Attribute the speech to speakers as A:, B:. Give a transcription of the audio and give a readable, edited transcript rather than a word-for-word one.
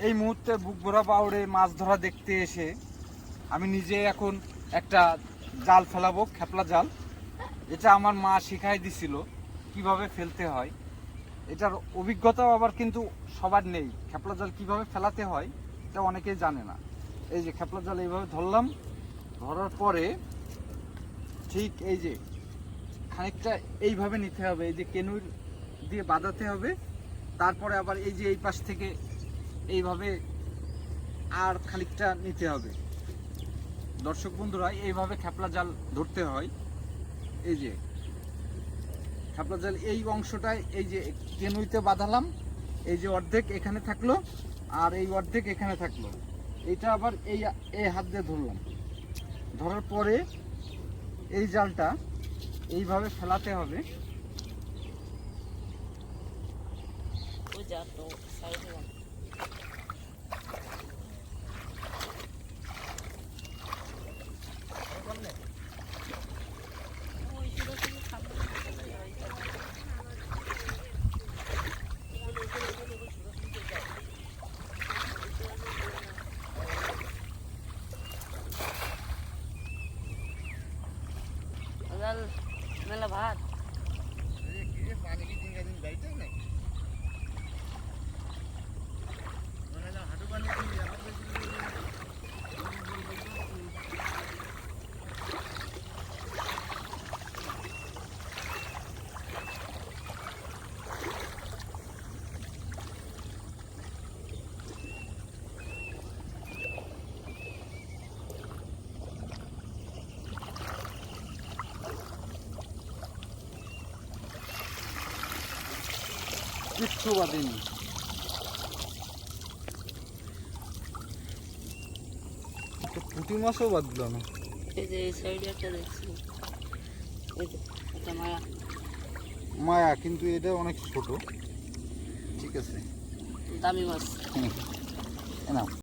A: এই মুহূর্তে বুক ভরা পাউড়ে মাছ ধরা দেখতে এসে আমি নিজে এখন একটা জাল ফেলাবো, খেপলা জাল। এটা আমার মা শিখাই দিছিল কিভাবে ফেলতে হয়। এটার অভিজ্ঞতাও আবার কিন্তু সবার নেই। খেপলা জাল কিভাবে ফেলাতে হয় এটা অনেকেই জানে না। এই যে খেপলা জাল এইভাবে ধরলাম, ধরার পরে ঠিক এই যে খানিকটা এইভাবে নিতে হবে, এই যে কেনুর দিয়ে বাঁধাতে হবে। তারপরে আবার এই যে এই পাশ থেকে এইভাবে আর খানিকটা নিতে হবে। দর্শক বন্ধুরা, এইভাবে খেপলা জাল ধরতে হয়। এই যে খেপলা জাল এই অংশটায় এই যে কেনুইতে বাঁধালাম, এই যে অর্ধেক এখানে থাকলো আর এই অর্ধেক এখানে থাকলো। এটা আবার এই হাত দিয়ে ধরলাম, ধরার পরে এই জালটা এইভাবে ফেলাতে হবে।
B: মেলা ভাত
A: কিচ্ছু বাঁধেনি। পুঁটি মাছও বাঁধলো না।
B: এই যে এই সাইডে একটা দেখছি, এই যে এটা মায়া
A: মায়া, কিন্তু এটা অনেক ছোট। ঠিক আছে,
B: দামি মাছ।
A: না